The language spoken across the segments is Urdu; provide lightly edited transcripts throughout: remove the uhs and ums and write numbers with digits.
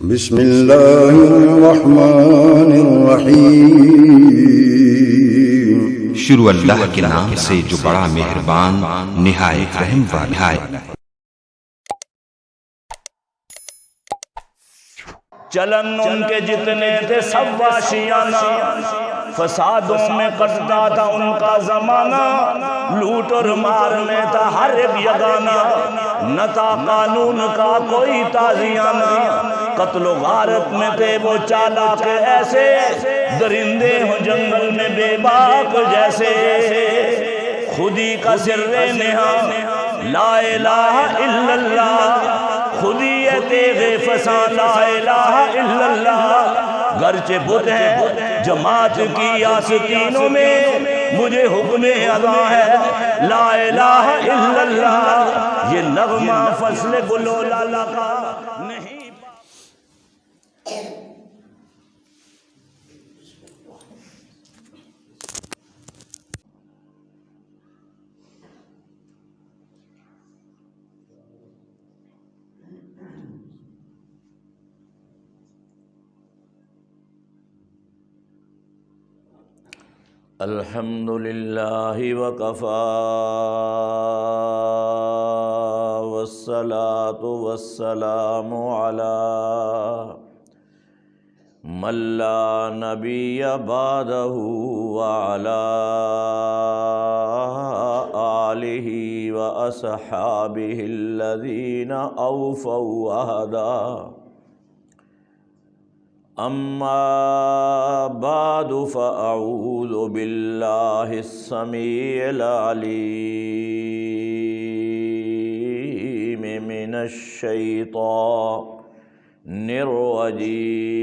بسم اللہ الرحمن الرحیم۔ شروع اللہ کے نام سے جو بڑا مہربان نہایت رحم والا ہے۔ چلن ان کے جتنے تھے سب واشیانہ، فسادوں میں کٹتا تھا ان کا زمانہ، لوٹ اور مار میں تھا ہر ایک یگانہ، نہ تھا قانون کا کوئی تازیانہ، قتل و غارت میں تھے وہ چالاک ایسے، درندے ہوں جنگل میں بے باک جیسے، خودی کا سر نہاں لا الہ الا اللہ، خودی تیغ فسان لا الہ الا اللہ، گرچہ بت ہے جماعت کی آستینوں میں، مجھے حکم ادا ہے لا الہ الا اللہ، یہ نغمہ فصل گل و لالا کا نہیں۔ الحمد للہ وکفا والصلاة والسلام علی من لا نبی بعدہ وعلی آلہ واصحابہ الذین اوفوا عہدا، اما بعد فاعوذ باللہ السمیع العلیم من الشیطان الرجیم،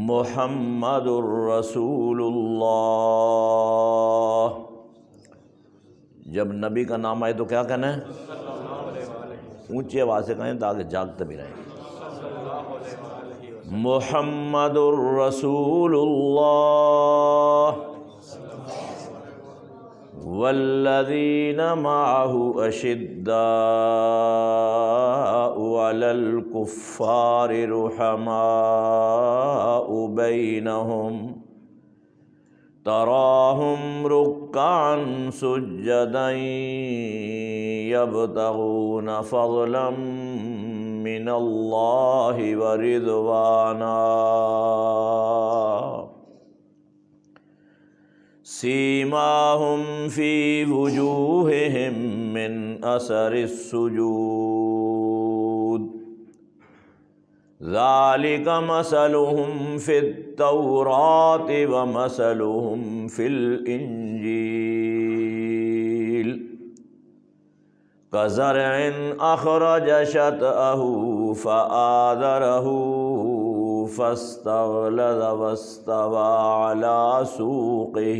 محمد الرسول اللہ۔ جب نبی کا نام آئے تو کیا کہنا ہے؟ اونچی آواز سے کہیں تاکہ جاگتے بھی رہیں۔ محمد الرسول اللہ والذین معہ اشداء علی الکفار رحماء بینہم، تراہم رکعا سجدا یبتغون فضلا من اللہ ورضوانا، سیماہم فی وجوہہم من اثر السجود، ذالک مثلہم فی التوراۃ ومثلہم فی الانجیل، کزرع اخرج شطأہ فآزرہ فاستغلظ واستوى علی سوقہ،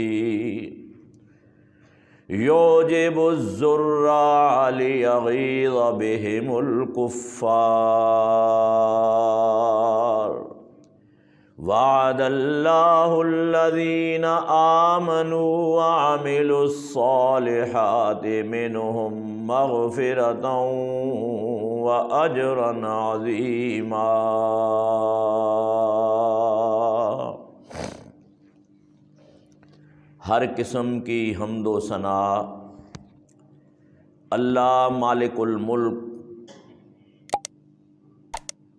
یعجب الزراع لیغیظ بہم الکفار، وعد اللہ الذین آمنوا وعملوا الصالحات منہم مغفرۃ واجرا عظیما۔ ہر قسم کی حمد و ثنا اللہ مالک الملک،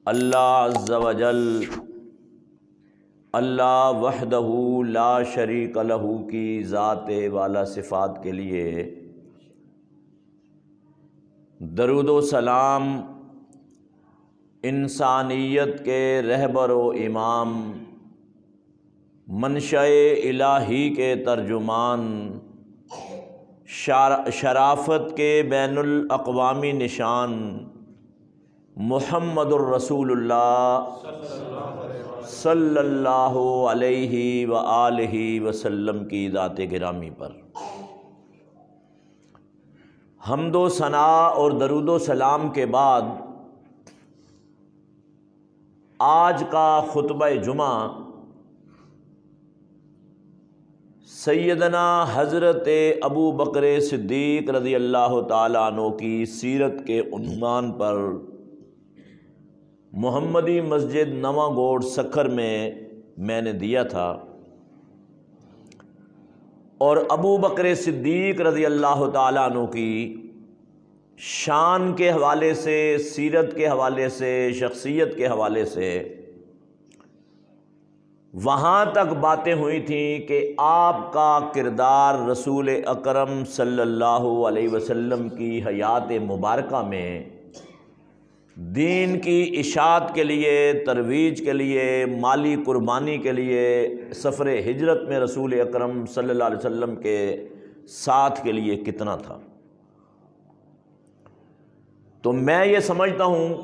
اللہ عز و جل، اللہ وحدہ لا شریک لہ کی ذات والا صفات کے لیے درود و سلام انسانیت کے رہبر و امام، منشأ الہی کے ترجمان، شرافت کے بین الاقوامی نشان، محمد الرسول اللہ صلی اللہ علیہ وآلہ وسلم کی ذات گرامی پر حمد و ثنا اور درود و سلام کے بعد آج کا خطبہ جمعہ سیدنا حضرت ابو بکر صدیق رضی اللہ تعالیٰ عنہ کی سیرت کے عنوان پر محمدی مسجد نواں گوڑ سکھر میں نے دیا تھا، اور ابو بکر صدیق رضی اللہ تعالیٰ عنہ کی شان کے حوالے سے، سیرت کے حوالے سے، شخصیت کے حوالے سے وہاں تک باتیں ہوئی تھیں کہ آپ کا کردار رسول اکرم صلی اللہ علیہ وسلم کی حیات مبارکہ میں دین کی اشاعت کے لیے، ترویج کے لیے، مالی قربانی کے لیے، سفر ہجرت میں رسول اکرم صلی اللہ علیہ وسلم کے ساتھ کے لیے کتنا تھا۔ تو میں یہ سمجھتا ہوں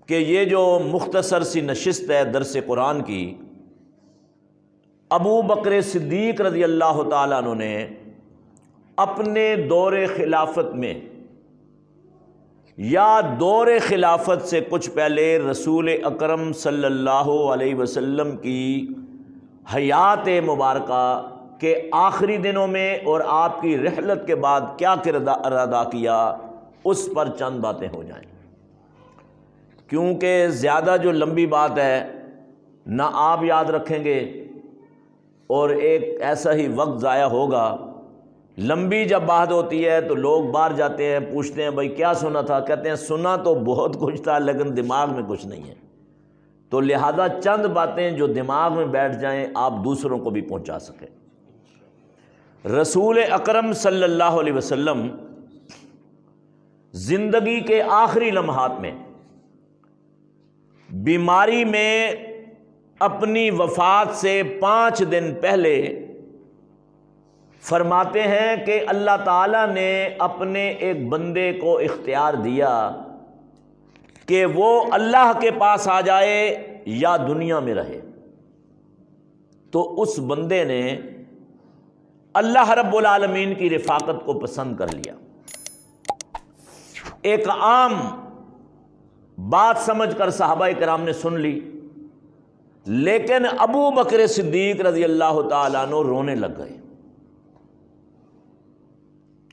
کہ یہ جو مختصر سی نشست ہے درس قرآن کی، ابو بکر صدیق رضی اللہ تعالیٰ عنہ نے اپنے دور خلافت میں یا دور خلافت سے کچھ پہلے رسول اکرم صلی اللہ علیہ وسلم کی حیات مبارکہ کے آخری دنوں میں اور آپ کی رحلت کے بعد کیا کردار ادا کیا، اس پر چند باتیں ہو جائیں، کیونکہ زیادہ جو لمبی بات ہے نہ آپ یاد رکھیں گے اور ایک ایسا ہی وقت ضائع ہوگا۔ لمبی جب بات ہوتی ہے تو لوگ باہر جاتے ہیں، پوچھتے ہیں بھائی کیا سنا تھا، کہتے ہیں سنا تو بہت کچھ تھا لیکن دماغ میں کچھ نہیں ہے، تو لہذا چند باتیں جو دماغ میں بیٹھ جائیں آپ دوسروں کو بھی پہنچا سکیں۔ رسول اکرم صلی اللہ علیہ وسلم زندگی کے آخری لمحات میں بیماری میں اپنی وفات سے 5 دن پہلے فرماتے ہیں کہ اللہ تعالیٰ نے اپنے ایک بندے کو اختیار دیا کہ وہ اللہ کے پاس آ جائے یا دنیا میں رہے، تو اس بندے نے اللہ رب العالمین کی رفاقت کو پسند کر لیا۔ ایک عام بات سمجھ کر صحابہ کرام نے سن لی، لیکن ابو بکر صدیق رضی اللہ تعالیٰ عنہ رونے لگ گئے۔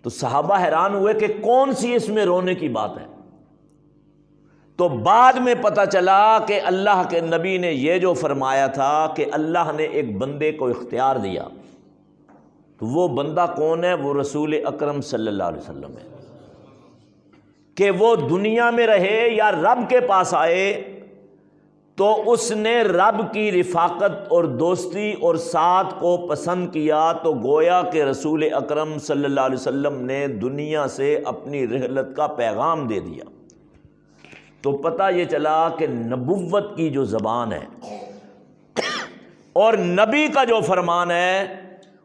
تو صحابہ حیران ہوئے کہ کون سی اس میں رونے کی بات ہے، تو بعد میں پتہ چلا کہ اللہ کے نبی نے یہ جو فرمایا تھا کہ اللہ نے ایک بندے کو اختیار دیا، تو وہ بندہ کون ہے؟ وہ رسول اکرم صلی اللہ علیہ وسلم ہے، کہ وہ دنیا میں رہے یا رب کے پاس آئے، تو اس نے رب کی رفاقت اور دوستی اور ساتھ کو پسند کیا، تو گویا کہ رسول اکرم صلی اللہ علیہ وسلم نے دنیا سے اپنی رحلت کا پیغام دے دیا۔ تو پتہ یہ چلا کہ نبوت کی جو زبان ہے اور نبی کا جو فرمان ہے،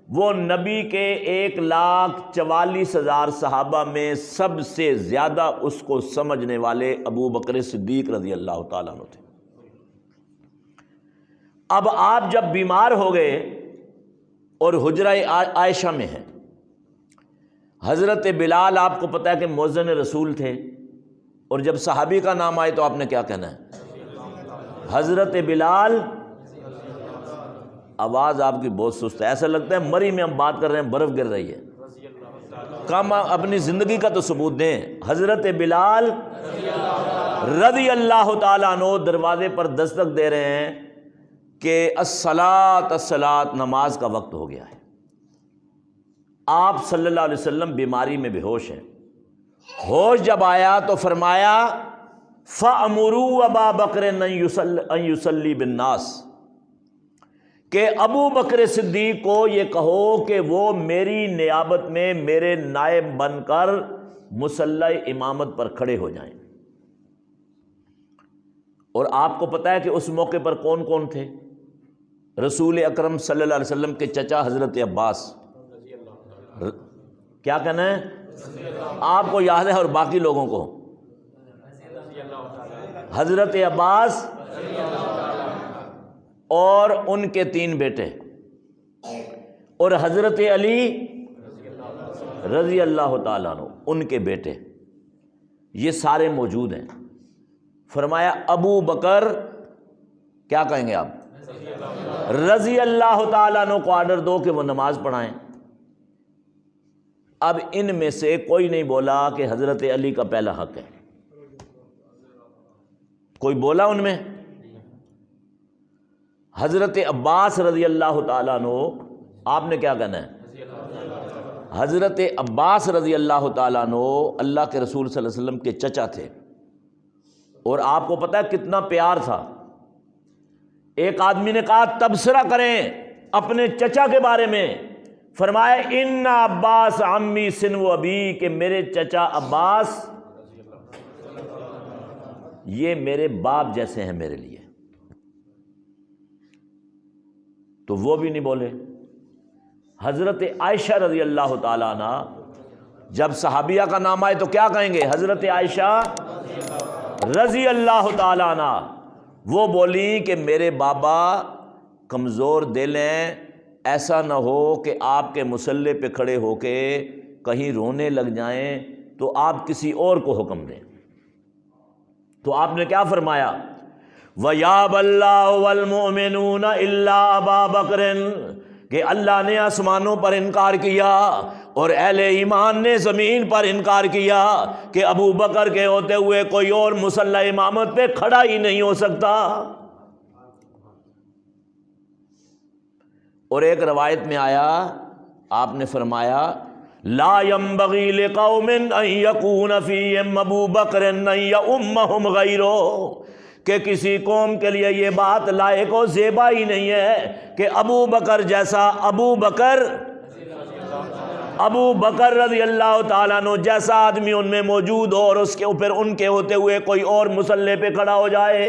وہ نبی کے 1,44,000 صحابہ میں سب سے زیادہ اس کو سمجھنے والے ابو بکر صدیق رضی اللہ تعالیٰ عنہ تھے۔ اب آپ جب بیمار ہو گئے اور حجرہ عائشہ میں ہیں، حضرت بلال آپ کو پتہ ہے کہ مؤذن رسول تھے، اور جب صحابی کا نام آئے تو آپ نے کیا کہنا ہے؟ حضرت بلال۔ آواز آپ کی بہت سست ہے، ایسا لگتا ہے مری میں ہم بات کر رہے ہیں، برف گر رہی ہے۔ کم اپنی زندگی کا تو ثبوت دیں۔ حضرت بلال رضی اللہ تعالیٰ عنہ دروازے پر دستک دے رہے ہیں کہ الصلاۃ الصلاۃ، نماز کا وقت ہو گیا ہے۔ آپ صلی اللہ علیہ وسلم بیماری میں بے ہوش ہیں۔ ہوش جب آیا تو فرمایا فَأْمُرُوا أَبَا بَكْرٍ أَن يُصَلِّي بِالنَّاسِ، کہ ابو بکر صدیق کو یہ کہو کہ وہ میری نیابت میں میرے نائب بن کر مصلی امامت پر کھڑے ہو جائیں۔ اور آپ کو پتہ ہے کہ اس موقع پر کون کون تھے؟ رسول اکرم صلی اللہ علیہ وسلم کے چچا حضرت عباس، کیا کہنا ہے؟ آپ کو یاد ہے اور باقی لوگوں کو؟ حضرت عباس اور ان کے 3 بیٹے، اور حضرت علی رضی اللہ تعالیٰ عنہ ان کے بیٹے، یہ سارے موجود ہیں۔ فرمایا ابو بکر، کیا کہیں گے آپ؟ رضی اللہ تعالیٰ عنہ کو آرڈر دو کہ وہ نماز پڑھائیں۔ اب ان میں سے کوئی نہیں بولا کہ حضرت علی کا پہلا حق ہے، کوئی بولا ان میں؟ حضرت عباس رضی اللہ تعالیٰ عنہ، آپ نے کیا کہنا ہے؟ حضرت عباس رضی اللہ تعالیٰ عنہ اللہ کے رسول صلی اللہ علیہ وسلم کے چچا تھے، اور آپ کو پتہ ہے کتنا پیار تھا۔ ایک آدمی نے کہا تبصرہ کریں اپنے چچا کے بارے میں، فرمایا ان عباس عمی سنو ابی، کہ میرے چچا عباس یہ میرے باپ جیسے ہیں میرے لیے، تو وہ بھی نہیں بولے۔ حضرت عائشہ رضی اللہ تعالیٰ عنہ، جب صحابیہ کا نام آئے تو کیا کہیں گے؟ حضرت عائشہ رضی اللہ تعالیٰ عنہ، وہ بولی کہ میرے بابا کمزور دل ہیں، ایسا نہ ہو کہ آپ کے مصلی پہ کھڑے ہو کے کہیں رونے لگ جائیں تو آپ کسی اور کو حکم دیں۔ تو آپ نے کیا فرمایا؟ وَيَابَ اللَّهُ وَالْمُؤْمِنُونَ إِلَّا أَبَا بَكْرٍ، کہ اللہ نے آسمانوں پر انکار کیا اور اہل ایمان نے زمین پر انکار کیا کہ ابو بکر کے ہوتے ہوئے کوئی اور مصلی امامت پہ کھڑا ہی نہیں ہو سکتا۔ اور ایک روایت میں آیا، آپ نے فرمایا لا ينبغي لقوم ان يكون فيهم ابو بکر ان يؤمهم غيره، کہ کسی قوم کے لیے یہ بات لائق و زیبا ہی نہیں ہے کہ ابو بکر جیسا ابو بکر رضی اللہ تعالیٰ عنہ جیسا آدمی ان میں موجود ہو اور اس کے اوپر ان کے ہوتے ہوئے کوئی اور مصلی پہ کھڑا ہو جائے۔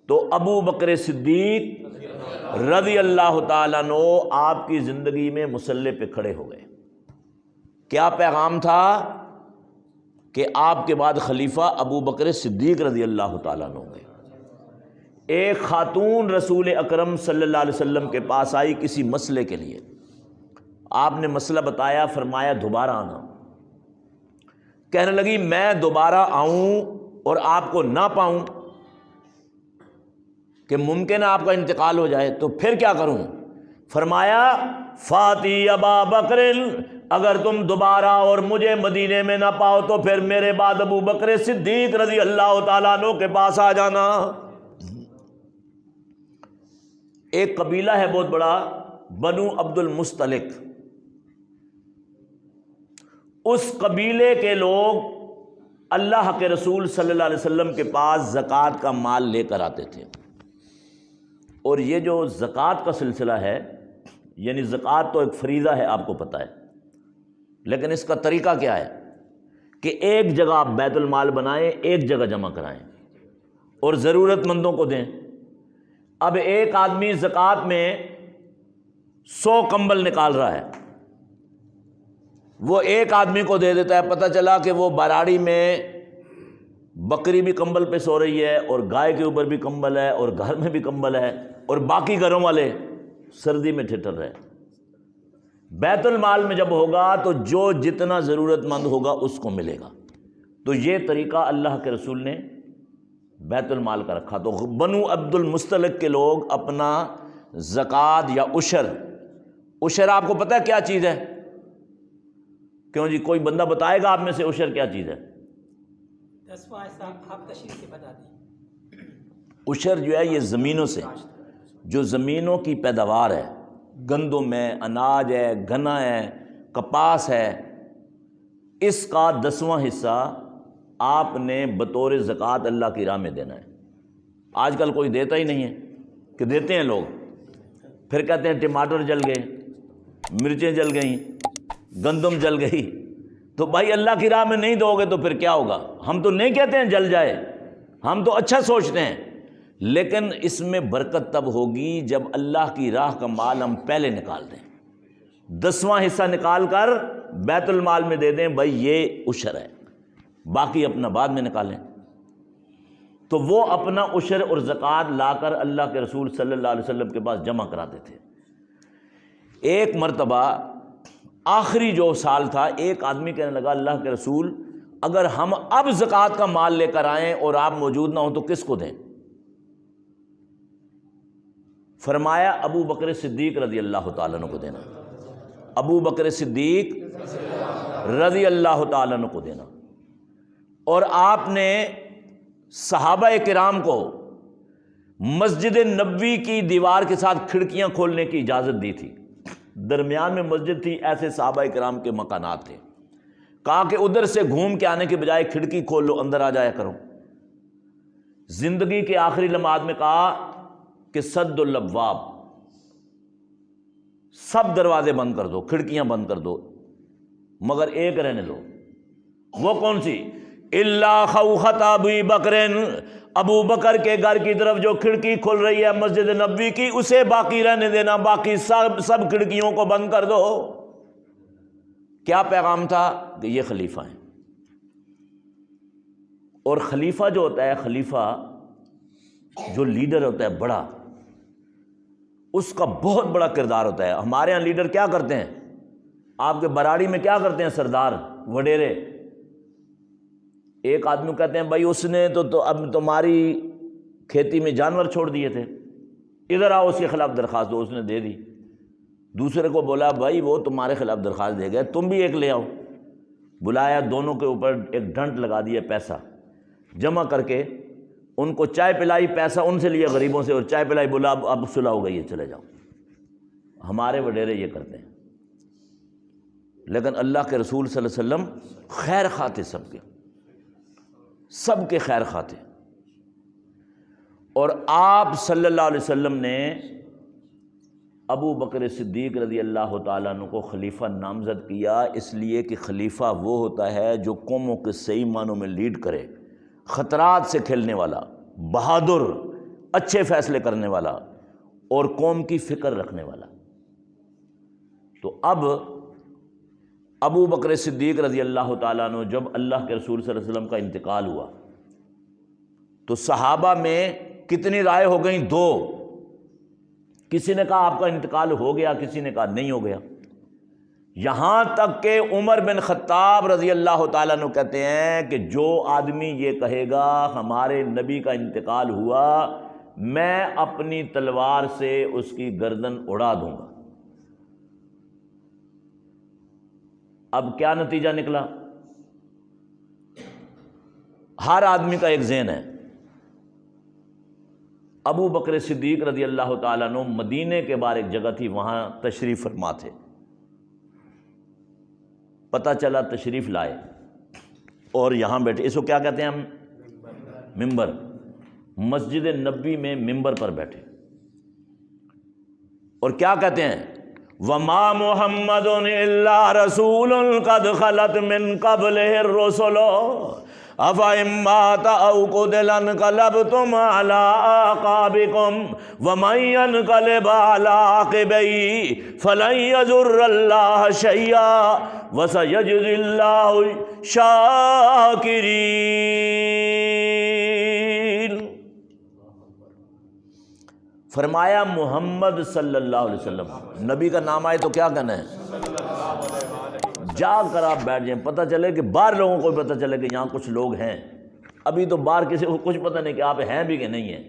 تو ابو بکر صدیق رضی اللہ تعالیٰ عنہ آپ کی زندگی میں مصلی پہ کھڑے ہو گئے۔ کیا پیغام تھا؟ کہ آپ کے بعد خلیفہ ابو بکر صدیق رضی اللہ تعالیٰ عنہ ہوں گے۔ ایک خاتون رسول اکرم صلی اللہ علیہ وسلم کے پاس آئی کسی مسئلے کے لیے، آپ نے مسئلہ بتایا، فرمایا دوبارہ آنا۔ کہنے لگی میں دوبارہ آؤں اور آپ کو نہ پاؤں، کہ ممکن ہے آپ کا انتقال ہو جائے، تو پھر کیا کروں؟ فرمایا فاتی ابا بکر، اگر تم دوبارہ اور مجھے مدینے میں نہ پاؤ تو پھر میرے بعد ابو بکر صدیق رضی اللہ تعالیٰ عنہ کے پاس آ جانا۔ ایک قبیلہ ہے بہت بڑا، بنو عبد المستلق، اس قبیلے کے لوگ اللہ کے رسول صلی اللہ علیہ وسلم کے پاس زکوٰۃ کا مال لے کر آتے تھے، اور یہ جو زکوٰۃ کا سلسلہ ہے، یعنی زکوٰۃ تو ایک فریضہ ہے آپ کو پتہ ہے، لیکن اس کا طریقہ کیا ہے کہ ایک جگہ آپ بیت المال بنائیں، ایک جگہ جمع کرائیں اور ضرورت مندوں کو دیں۔ اب ایک آدمی زکوٰۃ میں 100 کمبل نکال رہا ہے، وہ ایک آدمی کو دے دیتا ہے، پتہ چلا کہ وہ باراڑی میں بکری بھی کمبل پہ سو رہی ہے اور گائے کے اوپر بھی کمبل ہے اور گھر میں بھی کمبل ہے، اور باقی گھروں والے سردی میں ٹھٹر رہے۔ بیت المال میں جب ہوگا تو جو جتنا ضرورت مند ہوگا اس کو ملے گا۔ تو یہ طریقہ اللہ کے رسول نے بیت المال کا رکھا۔ تو بنو عبد المستلق کے لوگ اپنا زکوٰۃ یا عشر آپ کو پتہ ہے کیا چیز ہے؟ کیوں جی، کوئی بندہ بتائے گا آپ میں سے عشر کیا چیز ہے؟ عشر جو ہے یہ زمینوں سے، جو زمینوں کی پیداوار ہے، گندم ہے، اناج ہے، گنا ہے، کپاس ہے، اس کا 10واں حصہ آپ نے بطور زکوٰۃ اللہ کی راہ میں دینا ہے۔ آج کل کوئی دیتا ہی نہیں ہے، کہ دیتے ہیں لوگ، پھر کہتے ہیں ٹماٹر جل گئے، مرچیں جل گئیں، گندم جل گئی۔ تو بھائی اللہ کی راہ میں نہیں دو گے تو پھر کیا ہوگا؟ ہم تو نہیں کہتے ہیں جل جائے، ہم تو اچھا سوچتے ہیں، لیکن اس میں برکت تب ہوگی جب اللہ کی راہ کا مال ہم پہلے نکال دیں، 10واں حصہ نکال کر بیت المال میں دے دیں، بھائی یہ عشر ہے، باقی اپنا بعد میں نکالیں۔ تو وہ اپنا عشر اور زکوٰۃ لا کر اللہ کے رسول صلی اللہ علیہ وسلم کے پاس جمع کراتے تھے۔ ایک مرتبہ آخری جو سال تھا، ایک آدمی کہنے لگا اللہ کے رسول اگر ہم اب زکوٰۃ کا مال لے کر آئیں اور آپ موجود نہ ہوں تو کس کو دیں؟ فرمایا ابو بکر صدیق رضی اللہ تعالیٰ عنہ کو دینا، ابو بکر صدیق رضی اللہ تعالیٰ عنہ کو دینا۔ اور آپ نے صحابہ کرام کو مسجد نبوی کی دیوار کے ساتھ کھڑکیاں کھولنے کی اجازت دی تھی، درمیان میں مسجد تھی، ایسے صحابہ کرام کے مکانات تھے، کہا کہ ادھر سے گھوم کے آنے کے بجائے کھڑکی کھول لو، اندر آ جایا کرو۔ زندگی کے آخری لمحات میں کہا کہ سد الابواب، سب دروازے بند کر دو، کھڑکیاں بند کر دو، مگر ایک رہنے دو۔ وہ کون سی؟ الا خوخت ابی بکرن، ابو بکر کے گھر کی طرف جو کھڑکی کھل رہی ہے مسجد نبوی کی، اسے باقی رہنے دینا، باقی سب کھڑکیوں کو بند کر دو۔ کیا پیغام تھا؟ کہ یہ خلیفہ ہیں، اور خلیفہ جو ہوتا ہے، خلیفہ جو لیڈر ہوتا ہے بڑا، اس کا بہت بڑا کردار ہوتا ہے۔ ہمارے ہاں لیڈر کیا کرتے ہیں؟ آپ کے براڑی میں کیا کرتے ہیں؟ سردار وڈیرے ایک آدمی کہتے ہیں بھائی اس نے تو اب تمہاری کھیتی میں جانور چھوڑ دیے تھے، ادھر آؤ اس کے خلاف درخواست دو، اس نے دے دی۔ دوسرے کو بولا بھائی وہ تمہارے خلاف درخواست دے گئے، تم بھی ایک لے آؤ۔ بلایا، دونوں کے اوپر ایک ڈنٹ لگا دیا، پیسہ جمع کر کے ان کو چائے پلائی، پیسہ ان سے لیا غریبوں سے، اور چائے پلائی، بولا اب صلح ہو گئی ہے، چلے جاؤ۔ ہمارے وڈیرے یہ کرتے ہیں، لیکن اللہ کے رسول صلی اللہ علیہ وسلم خیر خواہ تھے، سب کے خیر خواہ تھے، اور آپ صلی اللہ علیہ وسلم نے ابو بکر صدیق رضی اللہ تعالیٰ عنہ کو خلیفہ نامزد کیا، اس لیے کہ خلیفہ وہ ہوتا ہے جو قوموں کے صحیح معنوں میں لیڈ کرے، خطرات سے کھیلنے والا، بہادر، اچھے فیصلے کرنے والا، اور قوم کی فکر رکھنے والا۔ تو اب ابو بکر صدیق رضی اللہ تعالیٰ عنہ جب اللہ کے رسول صلی اللہ علیہ وسلم کا انتقال ہوا تو صحابہ میں کتنی رائے ہو گئیں؟ دو۔ کسی نے کہا آپ کا انتقال ہو گیا، کسی نے کہا نہیں ہو گیا، یہاں تک کہ عمر بن خطاب رضی اللہ تعالیٰ عنہ کہتے ہیں کہ جو آدمی یہ کہے گا ہمارے نبی کا انتقال ہوا، میں اپنی تلوار سے اس کی گردن اڑا دوں گا۔ اب کیا نتیجہ نکلا؟ ہر آدمی کا ایک ذہن ہے۔ ابو بکر صدیق رضی اللہ تعالیٰ عنہ مدینے کے باہر ایک جگہ تھی، وہاں تشریف فرما تھے، پتہ چلا تشریف لائے اور یہاں بیٹھے، اس کو کیا کہتے ہیں ہم؟ ممبر۔ مسجد نبوی میں ممبر پر بیٹھے اور کیا کہتے ہیں؟ وَمَا مُحَمَّدٌ إِلَّا رَسُولٌ قَدْ خَلَتْ مِن قَبْلِهِ الرُّسُلُ أَفَإِن مَّاتَ أَوْ قُتِلَ انقلبتم عَلَىٰ أَعْقَابِكُمْ وَمَن يَنقلب عَلَىٰ عَقِبَيْهِ فَلَن يَضُرَّ اللَّهَ شَيْئًا وَسَيَجْزِي اللَّهُ الشَّاكِرِينَ۔ فرمایا محمد صلی اللہ علیہ وسلم، نبی کا نام آئے تو کیا کہنا ہے؟ جا کر آپ بیٹھ جائیں، پتہ چلے کہ باہر لوگوں کو پتہ چلے کہ یہاں کچھ لوگ ہیں، ابھی تو باہر کسی کو کچھ پتہ نہیں کہ آپ ہیں بھی کہ نہیں ہیں،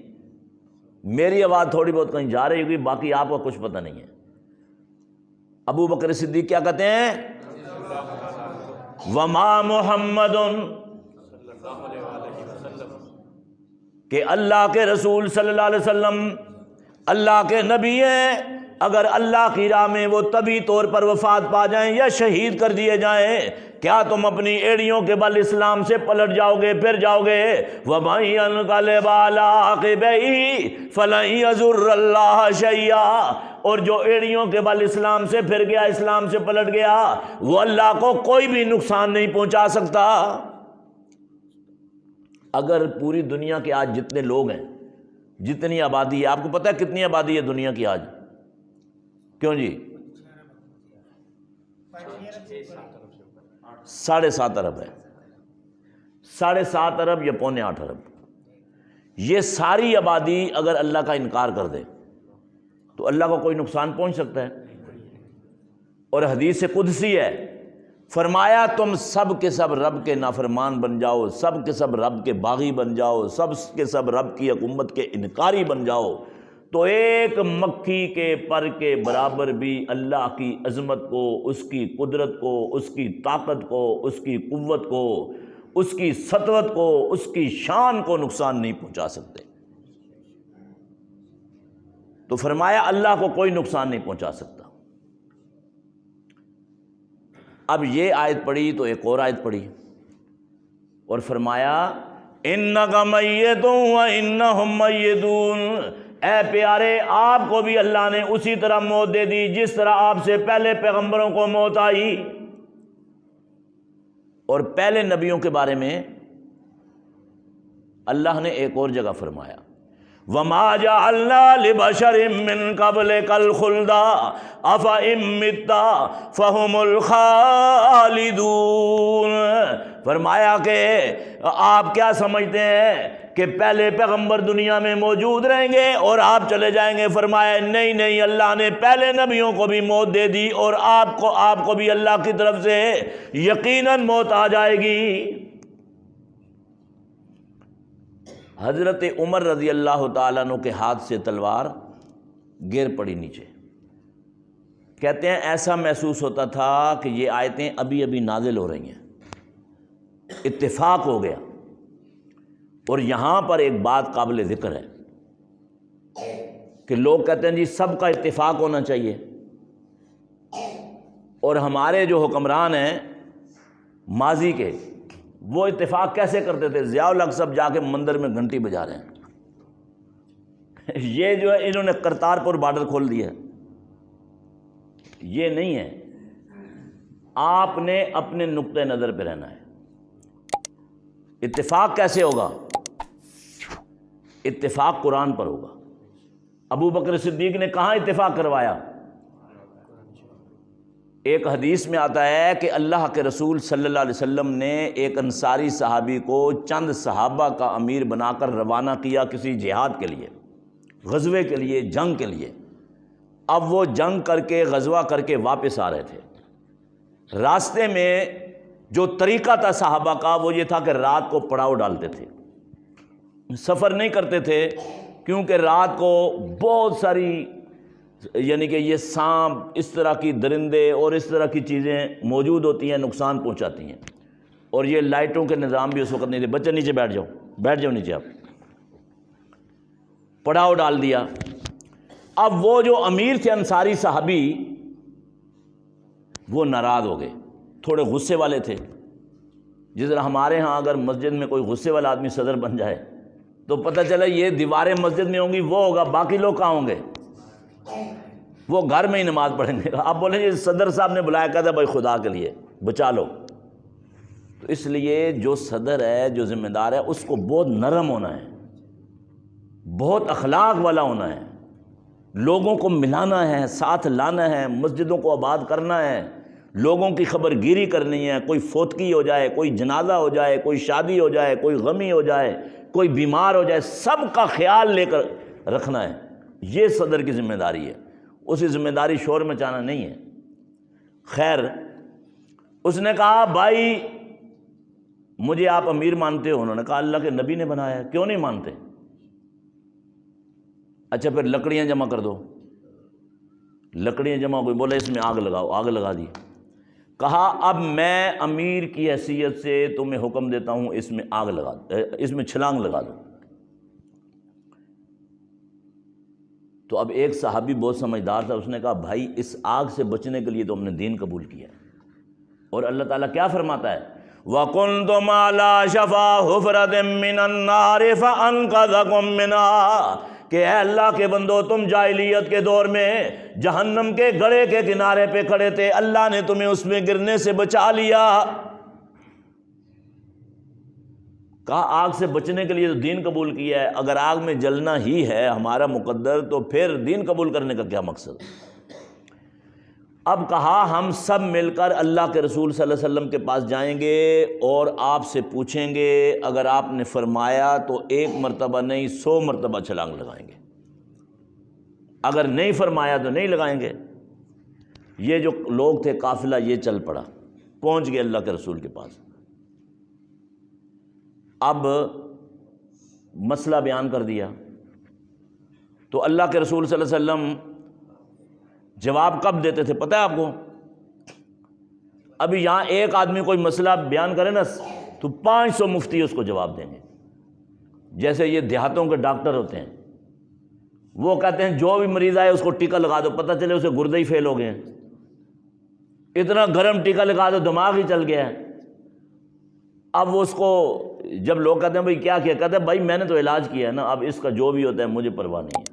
میری آواز تھوڑی بہت کہیں جا رہی ہوگی، باقی آپ کو کچھ پتہ نہیں ہے۔ ابو بکر صدیق کیا کہتے ہیں؟ وما محمد، کہ اللہ کے رسول صلی اللہ علیہ وسلم اللہ کے نبی ہیں، اگر اللہ کی راہ میں وہ طبی طور پر وفات پا جائیں یا شہید کر دیے جائیں، کیا تم اپنی ایڑیوں کے بل اسلام سے پلٹ جاؤ گے، پھر جاؤ گے؟ وَمَن يَنقَلِبْ عَلَىٰ عَقِبَيْهِ فَلَن يَضُرَّ اللَّهَ شَيْئًا، اور جو ایڑیوں کے بل اسلام سے پھر گیا، اسلام سے پلٹ گیا، وہ اللہ کو کوئی بھی نقصان نہیں پہنچا سکتا۔ اگر پوری دنیا کے آج جتنے لوگ ہیں، جتنی آبادی ہے، آپ کو پتہ ہے کتنی آبادی ہے دنیا کی آج؟ کیوں جی؟ 7.5 ارب ہے، 7.5 ارب یا 7.25 ارب۔ یہ ساری آبادی اگر اللہ کا انکار کر دے تو اللہ کو کوئی نقصان پہنچ سکتا ہے؟ اور حدیث قدسی ہے، فرمایا تم سب کے سب رب کے نافرمان بن جاؤ، سب کے سب رب کے باغی بن جاؤ، سب کے سب رب کی حکومت کے انکاری بن جاؤ، تو ایک مکھی کے پر کے برابر بھی اللہ کی عظمت کو، اس کی قدرت کو، اس کی طاقت کو، اس کی قوت کو، اس کی سطوت کو، اس کی شان کو نقصان نہیں پہنچا سکتے۔ تو فرمایا اللہ کو کوئی نقصان نہیں پہنچا سکتا۔ اب یہ آیت پڑھی تو ایک اور آیت پڑھی اور فرمایا اِنَّكَ مَيِّتٌ وَإِنَّهُمْ مَيِّتُونَ، اے پیارے آپ کو بھی اللہ نے اسی طرح موت دے دی جس طرح آپ سے پہلے پیغمبروں کو موت آئی۔ اور پہلے نبیوں کے بارے میں اللہ نے ایک اور جگہ فرمایا وَمَا جَعَلْنَا لِبَشَرٍ مِّن قَبْلِكَ الْخُلْدَ أَفَإِن مِّتَّ فَهُمُ الْخَالِدُونَ، فرمایا کہ آپ کیا سمجھتے ہیں کہ پہلے پیغمبر دنیا میں موجود رہیں گے اور آپ چلے جائیں گے؟ فرمایا نہیں نہیں، اللہ نے پہلے نبیوں کو بھی موت دے دی اور آپ کو بھی اللہ کی طرف سے یقیناً موت آ جائے گی۔ حضرت عمر رضی اللہ تعالیٰ عنہ کے ہاتھ سے تلوار گر پڑی نیچے۔ کہتے ہیں ایسا محسوس ہوتا تھا کہ یہ آیتیں ابھی ابھی نازل ہو رہی ہیں، اتفاق ہو گیا۔ اور یہاں پر ایک بات قابل ذکر ہے کہ لوگ کہتے ہیں جی سب کا اتفاق ہونا چاہیے، اور ہمارے جو حکمران ہیں ماضی کے وہ اتفاق کیسے کرتے تھے؟ ضیاء الحق صاحب جا کے مندر میں گھنٹی بجا رہے ہیں یہ جو ہے انہوں نے کرتارپور بارڈر کھول دیا ہے۔ یہ نہیں ہے، آپ نے اپنے نقطۂ نظر پہ رہنا ہے۔ اتفاق کیسے ہوگا؟ اتفاق قرآن پر ہوگا۔ ابو بکر صدیق نے کہاں اتفاق کروایا؟ ایک حدیث میں آتا ہے کہ اللہ کے رسول صلی اللہ علیہ وسلم نے ایک انصاری صحابی کو چند صحابہ کا امیر بنا کر روانہ کیا کسی جہاد کے لیے، غزوے کے لیے، جنگ کے لیے۔ اب وہ جنگ کر کے غزوہ کر کے واپس آ رہے تھے۔ راستے میں جو طریقہ تھا صحابہ کا وہ یہ تھا کہ رات کو پڑاؤ ڈالتے تھے، سفر نہیں کرتے تھے، کیونکہ رات کو بہت ساری یعنی کہ یہ سانپ، اس طرح کی درندے اور اس طرح کی چیزیں موجود ہوتی ہیں، نقصان پہنچاتی ہیں۔ اور یہ لائٹوں کے نظام بھی اس وقت نہیں تھے۔ بچے نیچے بیٹھ جاؤ نیچے، آپ پڑاؤ ڈال دیا۔ اب وہ جو امیر تھے انصاری صحابی وہ ناراض ہو گئے، تھوڑے غصے والے تھے۔ جس طرح ہمارے ہاں اگر مسجد میں کوئی غصے والا آدمی صدر بن جائے تو پتہ چلا یہ دیواریں مسجد میں ہوں گی، وہ ہوگا، باقی لوگ کہاں ہوں گے؟ وہ گھر میں ہی نماز پڑھیں گے۔ آپ بولیں جی صدر صاحب نے بلایا، کہتا بھائی خدا کے لیے بچا لو۔ تو اس لیے جو صدر ہے، جو ذمہ دار ہے، اس کو بہت نرم ہونا ہے، بہت اخلاق والا ہونا ہے، لوگوں کو ملانا ہے، ساتھ لانا ہے، مسجدوں کو آباد کرنا ہے، لوگوں کی خبر گیری کرنی ہے۔ کوئی فوتگی ہو جائے، کوئی جنازہ ہو جائے، کوئی شادی ہو جائے، کوئی غمی ہو جائے، کوئی بیمار ہو جائے، سب کا خیال لے کر رکھنا ہے۔ یہ صدر کی ذمہ داری ہے۔ اسی ذمہ داری شور مچانا نہیں ہے۔ خیر، اس نے کہا بھائی مجھے آپ امیر مانتے ہو؟ انہوں نے کہا اللہ کے نبی نے بنایا ہے۔ کیوں نہیں مانتے؟ اچھا پھر لکڑیاں جمع کر دو۔ لکڑیاں جمع ہوئی، بولے اس میں آگ لگاؤ، آگ لگا دی۔ کہا اب میں امیر کی حیثیت سے تمہیں حکم دیتا ہوں اس میں آگ لگا دو، اس میں چھلانگ لگا دو۔ تو اب ایک صحابی بہت سمجھدار تھا، اس نے کہا بھائی اس آگ سے بچنے کے لیے تو ہم نے دین قبول کیا ہے۔ اور اللہ تعالیٰ کیا فرماتا ہے؟ وَكُنْتُمْ عَلَىٰ شَفَا حُفْرَةٍ مِّنَ النَّارِ فَأَنْقَذَكُم مِّنْهَا، کہ اے اللہ کے بندو تم جاہلیت کے دور میں جہنم کے گڑھے کے کنارے پہ کھڑے تھے، اللہ نے تمہیں اس میں گرنے سے بچا لیا۔ کہا آگ سے بچنے کے لیے تو دین قبول کیا ہے، اگر آگ میں جلنا ہی ہے ہمارا مقدر تو پھر دین قبول کرنے کا کیا مقصد؟ اب کہا ہم سب مل کر اللہ کے رسول صلی اللہ علیہ وسلم کے پاس جائیں گے اور آپ سے پوچھیں گے، اگر آپ نے فرمایا تو 1 مرتبہ نہیں 100 مرتبہ چھلانگ لگائیں گے، اگر نہیں فرمایا تو نہیں لگائیں گے۔ یہ جو لوگ تھے قافلہ یہ چل پڑا، پہنچ گئے اللہ کے رسول کے پاس۔ اب مسئلہ بیان کر دیا، تو اللہ کے رسول صلی اللہ علیہ وسلم جواب کب دیتے تھے پتہ ہے آپ کو؟ ابھی یہاں ایک آدمی کوئی مسئلہ بیان کرے نا تو 500 مفتی اس کو جواب دیں گے. جیسے یہ دیہاتوں کے ڈاکٹر ہوتے ہیں، وہ کہتے ہیں جو بھی مریض آئے اس کو ٹیکا لگا دو، پتہ چلے اسے گردے ہی فیل ہو گئے ہیں، اتنا گرم ٹیکا لگا دو دماغ ہی چل گیا ہے. اب وہ اس کو جب لوگ کہتے ہیں بھائی کیا کیا، کہتے ہیں بھائی میں نے تو علاج کیا ہے نا، اب اس کا جو بھی ہوتا ہے مجھے پرواہ نہیں ہے.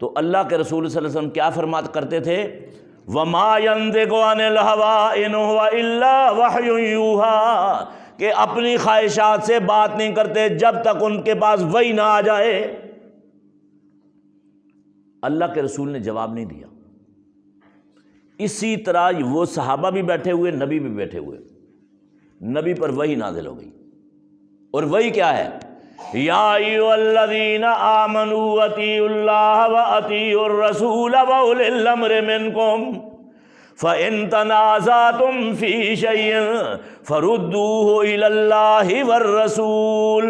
تو اللہ کے رسول صلی اللہ علیہ وسلم کیا فرمات کرتے تھے؟ وَمَا يَنطِقُ عَنِ الْهَوَىٰ إِنْ هُوَ إِلَّا وَحْيٌ يُوحَىٰ، کہ اپنی خواہشات سے بات نہیں کرتے جب تک ان کے پاس وحی نہ آ جائے. اللہ کے رسول نے جواب نہیں دیا. اسی طرح وہ صحابہ بھی بیٹھے ہوئے، نبی بھی بیٹھے ہوئے، نبی پر وحی نازل ہو گئی. اور وحی کیا ہے؟ یا ایھا الذین آمنوا اطیعوا اللہ واطیعوا الرسول واولی الامر منکم فإن تنازعتم فی شیء فردوہ الی اللہ والرسول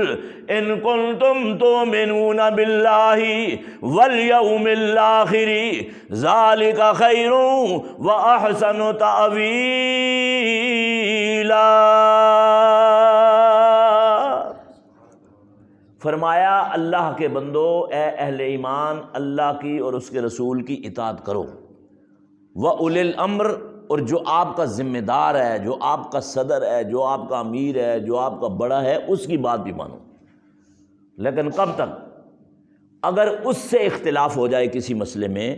ان کنتم تؤمنون باللہ والیوم الآخر ذلک خیر واحسن تأویلا. فرمایا اللہ کے بندو، اے اہل ایمان، اللہ کی اور اس کے رسول کی اطاعت کرو. وَأُولِي الْأَمْرِ، اور جو آپ کا ذمہ دار ہے، جو آپ کا صدر ہے، جو آپ کا امیر ہے، جو آپ کا بڑا ہے، اس کی بات بھی مانو. لیکن کب تک؟ اگر اس سے اختلاف ہو جائے کسی مسئلے میں،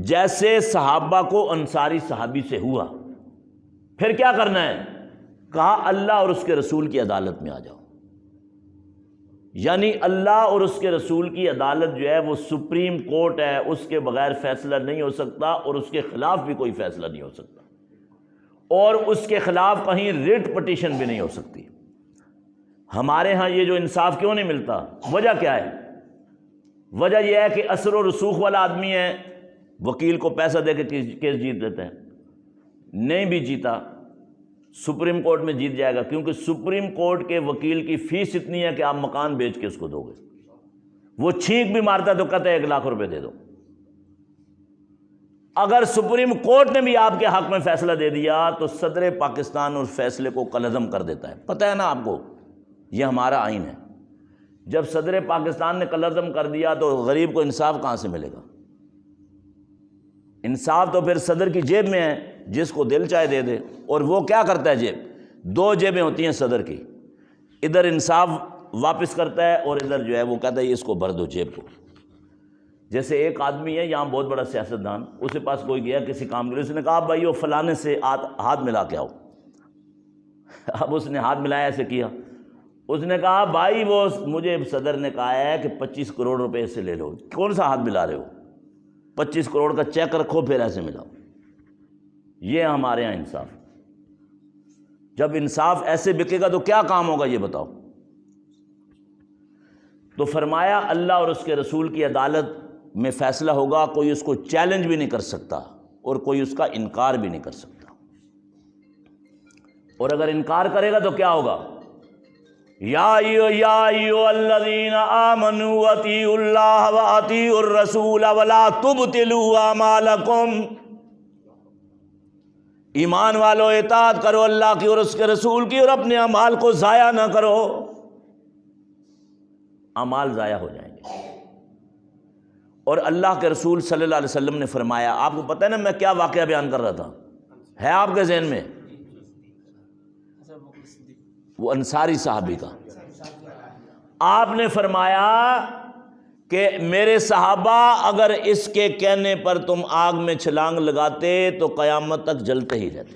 جیسے صحابہ کو انصاری صحابی سے ہوا، پھر کیا کرنا ہے؟ کہا اللہ اور اس کے رسول کی عدالت میں آ جاؤ. یعنی اللہ اور اس کے رسول کی عدالت جو ہے وہ سپریم کورٹ ہے، اس کے بغیر فیصلہ نہیں ہو سکتا، اور اس کے خلاف بھی کوئی فیصلہ نہیں ہو سکتا، اور اس کے خلاف کہیں ریٹ پٹیشن بھی نہیں ہو سکتی. ہمارے ہاں یہ جو انصاف کیوں نہیں ملتا؟ وجہ کیا ہے؟ وجہ یہ ہے کہ اثر و رسوخ والا آدمی ہے، وکیل کو پیسہ دے کے کیس جیت دیتا ہے، نہیں بھی جیتا سپریم کورٹ میں جیت جائے گا، کیونکہ سپریم کورٹ کے وکیل کی فیس اتنی ہے کہ آپ مکان بیچ کے اس کو دو گے. وہ چھینک بھی مارتا ہے تو کہتا ہے 1 لاکھ روپے دے دو. اگر سپریم کورٹ نے بھی آپ کے حق میں فیصلہ دے دیا تو صدر پاکستان اس فیصلے کو کالعدم کر دیتا ہے. پتہ ہے نا آپ کو، یہ ہمارا آئین ہے. جب صدر پاکستان نے کالعدم کر دیا تو غریب کو انصاف کہاں سے ملے گا؟ انصاف تو پھر صدر کی جیب میں ہے، جس کو دل چاہے دے دے. اور وہ کیا کرتا ہے؟ جیب 2 جیبیں ہوتی ہیں صدر کی، ادھر انصاف واپس کرتا ہے اور ادھر جو ہے وہ کہتا ہے اس کو بھر دو جیب کو. جیسے ایک آدمی ہے یہاں بہت بڑا سیاستدان، اس کے پاس کوئی گیا کسی کام کے لیے، اس نے کہا بھائی وہ فلانے سے ہاتھ ملا کے آؤ. اب اس نے ہاتھ ملایا، ایسے کیا، اس نے کہا بھائی وہ مجھے صدر نے کہا ہے کہ 25 کروڑ روپے سے لے لو. کون سا ہاتھ ملا رہے ہو؟ 25 کروڑ کا چیک رکھو پھر ایسے ملاؤ. یہ ہمارے یہاں انصاف. جب انصاف ایسے بکے گا تو کیا کام ہوگا یہ بتاؤ. تو فرمایا اللہ اور اس کے رسول کی عدالت میں فیصلہ ہوگا، کوئی اس کو چیلنج بھی نہیں کر سکتا اور کوئی اس کا انکار بھی نہیں کر سکتا. اور اگر انکار کرے گا تو کیا ہوگا؟ یا ایھا الذین آمنوا اطیعوا اللہ واطیعوا الرسول ولا تبطلوا اعمالکم. ایمان والو اطاعت کرو اللہ کی اور اس کے رسول کی، اور اپنے اعمال کو ضائع نہ کرو. اعمال ضائع ہو جائیں گے. اور اللہ کے رسول صلی اللہ علیہ وسلم نے فرمایا، آپ کو پتہ ہے نا میں کیا واقعہ بیان کر رہا تھا، ہے آپ کے ذہن میں؟ وہ انصاری صحابی کا. آپ نے فرمایا کہ میرے صحابہ اگر اس کے کہنے پر تم آگ میں چھلانگ لگاتے تو قیامت تک جلتے ہی رہتے.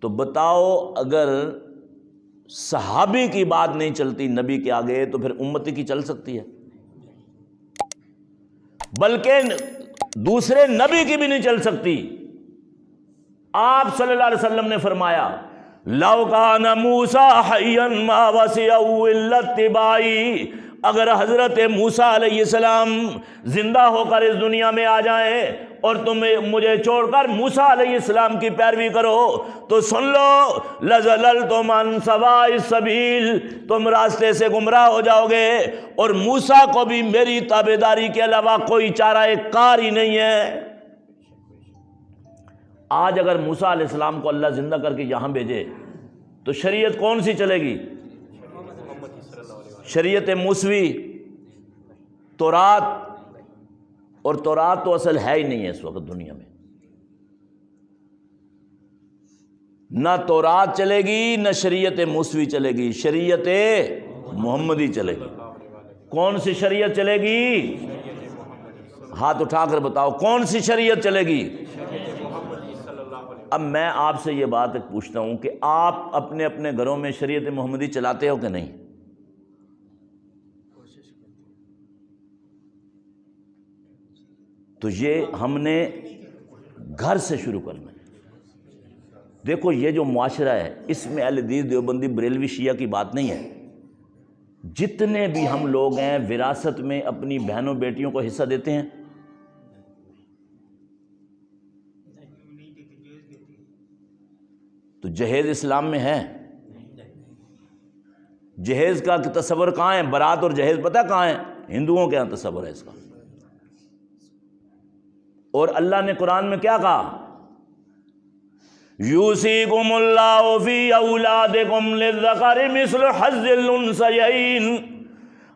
تو بتاؤ اگر صحابی کی بات نہیں چلتی نبی کے آگے تو پھر امتی کی چل سکتی ہے؟ بلکہ دوسرے نبی کی بھی نہیں چل سکتی. آپ صلی اللہ علیہ وسلم نے فرمایا لو کان موسیٰ حیا ما وسعہ الا اتباعی. اگر حضرت موسیٰ علیہ السلام زندہ ہو کر اس دنیا میں آ جائیں اور تم مجھے چھوڑ کر موسیٰ علیہ السلام کی پیروی کرو تو سن لو لَزَلَلْتُمْ عَنْ سَوَاءِ السَّبِيلِ، تم راستے سے گمراہ ہو جاؤ گے، اور موسیٰ کو بھی میری تابعداری کے علاوہ کوئی چارہ کار ہی نہیں ہے۔ آج اگر موسیٰ علیہ السلام کو اللہ زندہ کر کے یہاں بھیجے تو شریعت کون سی چلے گی؟ شریعت موسوی، تورات، اور تورات تو اصل ہے ہی نہیں ہے اس وقت دنیا میں۔ نہ تورات چلے گی نہ شریعت موسوی چلے گی، شریعت محمدی چلے گی۔ کون سی شریعت چلے گی؟ ہاتھ اٹھا کر بتاؤ کون سی شریعت چلے گی؟ اب میں آپ سے یہ بات پوچھتا ہوں کہ آپ اپنے اپنے گھروں میں شریعت محمدی چلاتے ہو کہ نہیں؟ تو یہ ہم نے گھر سے شروع کرنا ہے۔ دیکھو یہ جو معاشرہ ہے اس میں اہل حدیث دیوبندی بریلوی شیعہ کی بات نہیں ہے، جتنے بھی ہم لوگ ہیں وراثت میں اپنی بہنوں بیٹیوں کو حصہ دیتے ہیں؟ تو جہیز اسلام میں ہے؟ جہیز کا تصور کہاں ہے؟ برات اور جہیز پتہ کہاں ہے؟ ہندوؤں کے ہاں تصور ہے اس کا۔ اور اللہ نے قرآن میں کیا کہا؟ یوصیکم اللہ فی اولادکم للذکر مثل حظ الانثیین،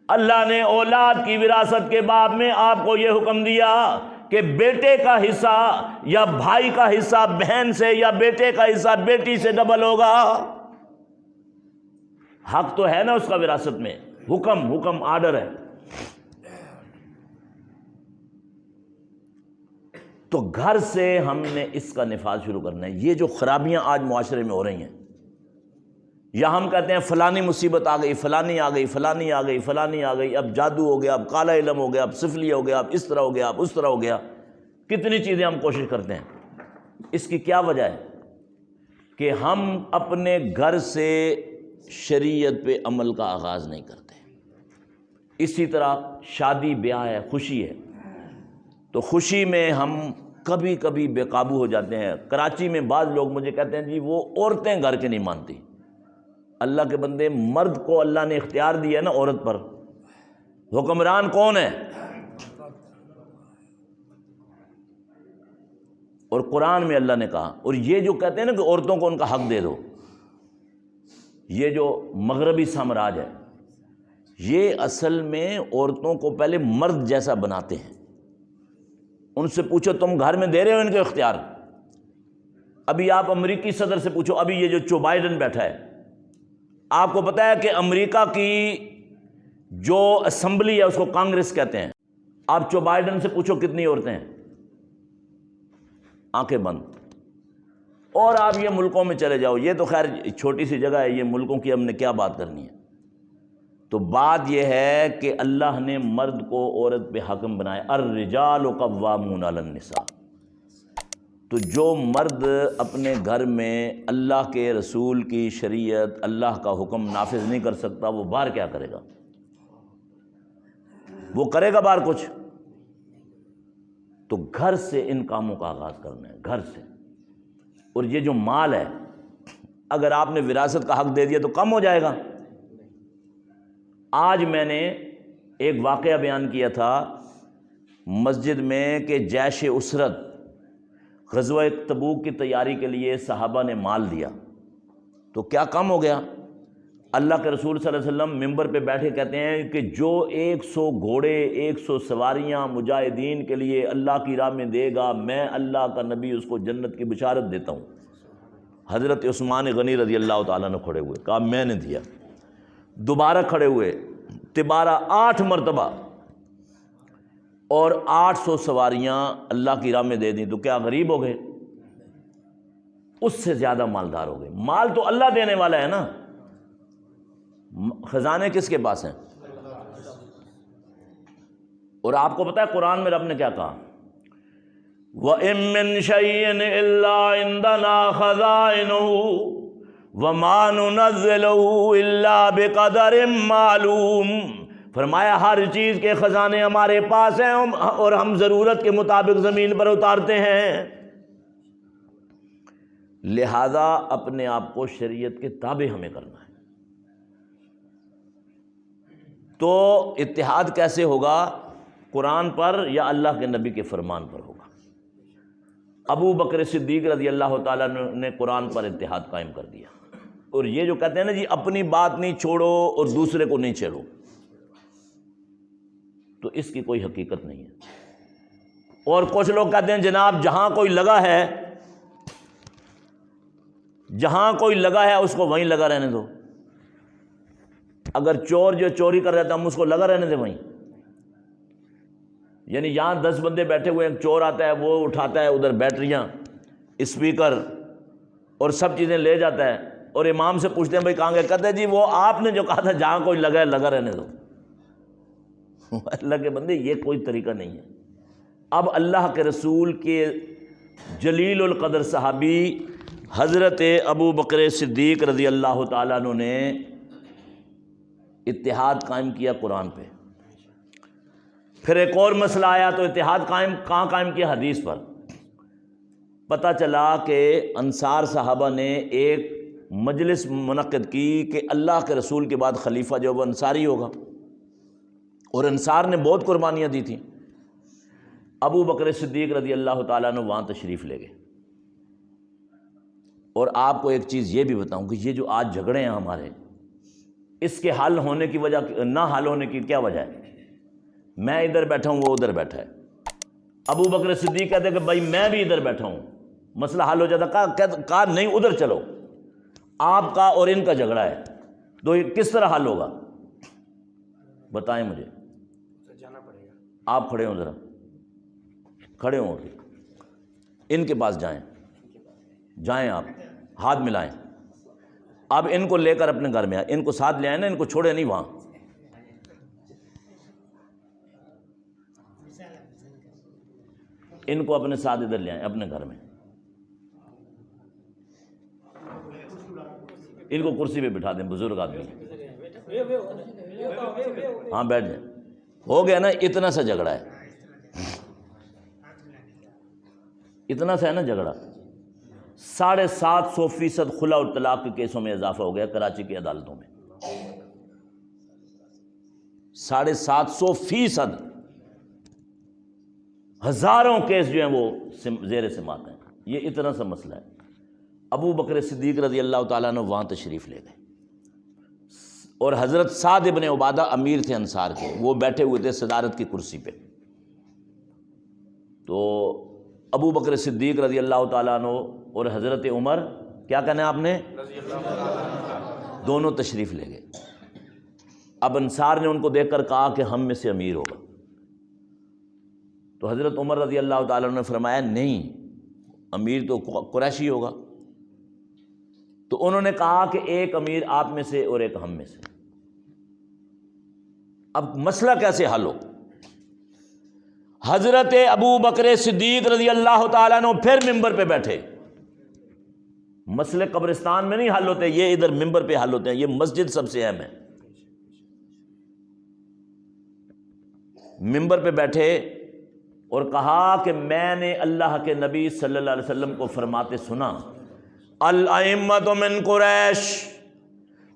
اللہ نے اولاد کی وراثت کے باب میں آپ کو یہ حکم دیا کہ بیٹے کا حصہ یا بھائی کا حصہ بہن سے یا بیٹے کا حصہ بیٹی سے ڈبل ہوگا۔ حق تو ہے نا اس کا وراثت میں، حکم آرڈر ہے۔ تو گھر سے ہم نے اس کا نفاذ شروع کرنا ہے۔ یہ جو خرابیاں آج معاشرے میں ہو رہی ہیں، یا ہم کہتے ہیں فلانی مصیبت آ گئی، فلانی آ گئی، فلانی آ گئی، فلانی آ گئی، اب جادو ہو گیا، اب کالا علم ہو گیا، اب سفلی ہو گیا، اب اس طرح ہو گیا، اب اس طرح ہو گیا، کتنی چیزیں ہم کوشش کرتے ہیں۔ اس کی کیا وجہ ہے؟ کہ ہم اپنے گھر سے شریعت پہ عمل کا آغاز نہیں کرتے۔ اسی طرح شادی بیاہ ہے، خوشی ہے، تو خوشی میں ہم کبھی کبھی بے قابو ہو جاتے ہیں۔ کراچی میں بعض لوگ مجھے کہتے ہیں جی وہ عورتیں گھر کے نہیں مانتی۔ اللہ کے بندے، مرد کو اللہ نے اختیار دیا ہے نا عورت پر، حکمران کون ہے؟ اور قرآن میں اللہ نے کہا۔ اور یہ جو کہتے ہیں نا کہ عورتوں کو ان کا حق دے دو، یہ جو مغربی سامراج ہے یہ اصل میں عورتوں کو پہلے مرد جیسا بناتے ہیں۔ ان سے پوچھو تم گھر میں دے رہے ہو ان کے اختیار؟ ابھی آپ امریکی صدر سے پوچھو، ابھی یہ جو جو بائیڈن بیٹھا ہے، آپ کو پتہ ہے کہ امریکہ کی جو اسمبلی ہے اس کو کانگریس کہتے ہیں۔ آپ جو بائیڈن سے پوچھو کتنی عورتیں ہیں؟ آنکھیں بند۔ اور آپ یہ ملکوں میں چلے جاؤ، یہ تو خیر چھوٹی سی جگہ ہے، یہ ملکوں کی ہم نے کیا بات کرنی ہے۔ تو بات یہ ہے کہ اللہ نے مرد کو عورت پہ حاکم بنایا، الرجال قوامون علی النساء۔ تو جو مرد اپنے گھر میں اللہ کے رسول کی شریعت، اللہ کا حکم نافذ نہیں کر سکتا، وہ باہر کیا کرے گا؟ وہ کرے گا باہر کچھ؟ تو گھر سے ان کاموں کا آغاز کرنا ہے، گھر سے۔ اور یہ جو مال ہے اگر آپ نے وراثت کا حق دے دیا تو کم ہو جائے گا۔ آج میں نے ایک واقعہ بیان کیا تھا مسجد میں کہ جیش اسرت غزوہ تبوک کی تیاری کے لیے صحابہ نے مال دیا، تو کیا کم ہو گیا؟ اللہ کے رسول صلی اللہ علیہ وسلم ممبر پہ بیٹھے کہتے ہیں کہ جو 100 گھوڑے 100 سواریاں مجاہدین کے لیے اللہ کی راہ میں دے گا، میں اللہ کا نبی اس کو جنت کی بشارت دیتا ہوں۔ حضرت عثمان غنی رضی اللہ تعالیٰ نے کھڑے ہوئے، کہا میں نے دیا۔ دوبارہ کھڑے ہوئے، تبارہ 8 مرتبہ، اور 800 سواریاں اللہ کی راہ میں دے دیں، تو کیا غریب ہو گئے؟ اس سے زیادہ مالدار ہو گئے۔ مال تو اللہ دینے والا ہے نا، خزانے کس کے پاس ہیں؟ اور آپ کو پتہ ہے قرآن میں رب نے کیا کہا؟ وَإِن مِّن شَيْءٍ إِلَّا عِندَنَا خَزَائِنُهُ وَمَا نُنَزِّلُهُ إِلَّا بِقَدَرٍ مَّعْلُومٍ فرمایا ہر چیز کے خزانے ہمارے پاس ہیں اور ہم ضرورت کے مطابق زمین پر اتارتے ہیں، لہذا اپنے آپ کو شریعت کے تابع ہمیں کرنا ہے۔ تو اتحاد کیسے ہوگا؟ قرآن پر یا اللہ کے نبی کے فرمان پر ہوگا۔ ابو بکر صدیق رضی اللہ تعالیٰ نے قرآن پر اتحاد قائم کر دیا، اور یہ جو کہتے ہیں نا جی اپنی بات نہیں چھوڑو اور دوسرے کو نہیں چھیڑو، تو اس کی کوئی حقیقت نہیں ہے۔ اور کچھ لوگ کہتے ہیں جناب جہاں کوئی لگا ہے، جہاں کوئی لگا ہے اس کو وہیں لگا رہنے دو، اگر چور جو چوری کر رہا تھا ہم اس کو لگا رہنے دیں وہیں، یعنی یہاں 10 بندے بیٹھے ہوئے ہیں، چور آتا ہے وہ اٹھاتا ہے ادھر بیٹریاں، اسپیکر اور سب چیزیں لے جاتا ہے، اور امام سے پوچھتے ہیں بھائی کہاں گئے؟ کہتے ہیں جی وہ آپ نے جو کہا تھا جہاں کوئی لگا ہے لگا رہنے دو۔ اللہ کے بندے یہ کوئی طریقہ نہیں ہے۔ اب اللہ کے رسول کے جلیل القدر صحابی حضرت ابو بکر صدیق رضی اللہ تعالیٰ عنہ نے اتحاد قائم کیا قرآن پہ۔ پھر ایک اور مسئلہ آیا تو اتحاد کہاں قائم کیا؟ حدیث پر۔ پتہ چلا کہ انصار صحابہ نے ایک مجلس منعقد کی کہ اللہ کے رسول کے بعد خلیفہ جو وہ انصاری ہوگا، اور انصار نے بہت قربانیاں دی تھیں۔ ابو بکر صدیق رضی اللہ تعالیٰ عنہ وہاں تشریف لے گئے۔ اور آپ کو ایک چیز یہ بھی بتاؤں کہ یہ جو آج جھگڑے ہیں ہمارے، اس کے حل ہونے کی وجہ، نہ حل ہونے کی کیا وجہ ہے؟ میں ادھر بیٹھا ہوں وہ ادھر بیٹھا ہے، ابو بکر صدیق کہتے کہ بھائی میں بھی ادھر بیٹھا ہوں، مسئلہ حل ہو جاتا۔ کہا نہیں ادھر چلو، آپ کا اور ان کا جھگڑا ہے، تو یہ کس طرح حل ہوگا؟ بتائیں مجھے۔ آپ کھڑے ہوں، ذرا کھڑے ہوں، ان کے پاس جائیں آپ، ہاتھ ملائیں۔ اب ان کو لے کر اپنے گھر میں آئیں، ان کو ساتھ لے آئیں نا، ان کو چھوڑے نہیں وہاں۔ ان کو اپنے ساتھ ادھر لے آئیں اپنے گھر میں، ان کو کرسی پہ بٹھا دیں، بزرگ آدمی، ہاں بیٹھ جائیں۔ ہو گیا نا، اتنا سا جھگڑا ہے، اتنا سا ہے نا جھگڑا۔ 750% خلا اور طلاق کے کیسوں میں اضافہ ہو گیا کراچی کی عدالتوں میں، 750%، ہزاروں کیس جو ہیں وہ زیر سماعت ہیں۔ یہ اتنا سا مسئلہ ہے۔ ابو بکر صدیق رضی اللہ تعالیٰ عنہ وہاں تشریف لے گئے، اور حضرت سعد ابن عبادہ امیر تھے انصار کے، وہ بیٹھے ہوئے تھے صدارت کی کرسی پہ۔ تو ابو بکر صدیق رضی اللہ تعالیٰ عنہ اور حضرت عمر، کیا کہنا ہے آپ نے؟ دونوں تشریف لے گئے۔ اب انصار نے ان کو دیکھ کر کہا کہ ہم میں سے امیر ہوگا، تو حضرت عمر رضی اللہ تعالیٰ عنہ نے فرمایا نہیں، امیر تو قریشی ہوگا۔ تو انہوں نے کہا کہ ایک امیر آپ میں سے اور ایک ہم میں سے۔ اب مسئلہ کیسے حل ہو؟ حضرت ابو بکر صدیق رضی اللہ تعالیٰ عنہ پھر ممبر پہ بیٹھے۔ مسئلے قبرستان میں نہیں حل ہوتے، یہ ادھر ممبر پہ حل ہوتے ہیں، یہ مسجد سب سے اہم ہے۔ ممبر پہ بیٹھے اور کہا کہ میں نے اللہ کے نبی صلی اللہ علیہ وسلم کو فرماتے سنا، الائمۃ من قریش،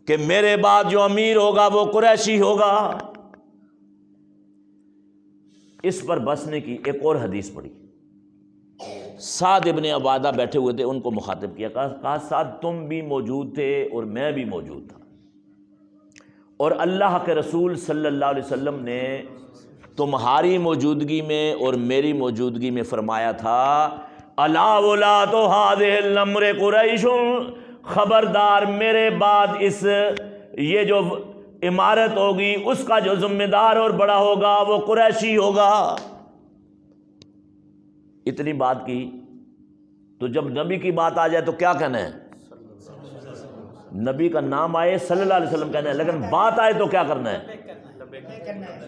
کہ میرے بعد جو امیر ہوگا وہ قریشی ہوگا۔ اس پر بس نے کی، ایک اور حدیث پڑھی۔ سعد ابن عبادہ بیٹھے ہوئے تھے، ان کو مخاطب کیا، کہا سعد تم بھی موجود تھے اور میں بھی موجود تھا، اور اللہ کے رسول صلی اللہ علیہ وسلم نے تمہاری موجودگی میں اور میری موجودگی میں فرمایا تھا، الا ولات هذه الامر قریش، خبردار میرے بعد اس یہ جو عمارت ہوگی اس کا جو ذمہ دار اور بڑا ہوگا وہ قریشی ہوگا۔ اتنی بات کی، تو جب نبی کی بات آ جائے تو کیا کہنا ہے؟ نبی کا نام آئے صلی اللہ علیہ وسلم کہنا ہے، لیکن بات آئے تو کیا کرنا ہے؟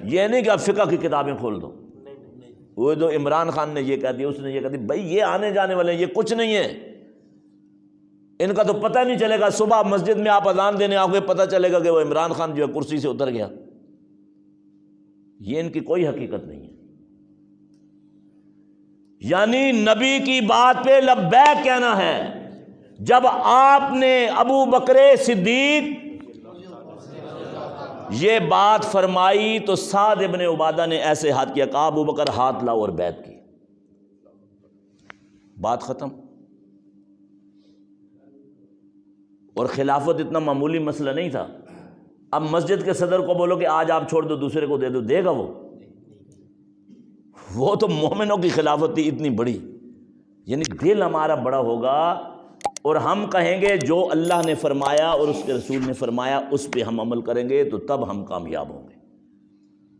یہ نہیں کہ آپ فقہ کی کتابیں کھول دو۔ وہ جو عمران خان نے یہ کہہ دیا، اس نے یہ کہہ دیا، بھائی یہ آنے جانے والے ہیں، یہ کچھ نہیں ہے، ان کا تو پتہ نہیں چلے گا۔ صبح مسجد میں آپ اذان دینے آؤ گے، پتہ چلے گا کہ وہ عمران خان جو ہے کرسی سے اتر گیا۔ یہ ان کی کوئی حقیقت نہیں ہے۔ یعنی نبی کی بات پہ لبیک کہنا ہے۔ جب آپ نے ابو بکر صدیق یہ بات فرمائی تو سعد ابن عبادہ نے ایسے ہاتھ کیا، کہا ابو بکر ہاتھ لاؤ اور بیعت کی، بات ختم۔ اور خلافت اتنا معمولی مسئلہ نہیں تھا۔ اب مسجد کے صدر کو بولو کہ آج آپ چھوڑ دو دوسرے کو دے دو، دے گا وہ تو مومنوں کی خلافت تھی اتنی بڑی۔ یعنی دل ہمارا بڑا ہوگا اور ہم کہیں گے جو اللہ نے فرمایا اور اس کے رسول نے فرمایا اس پہ ہم عمل کریں گے تو تب ہم کامیاب ہوں گے۔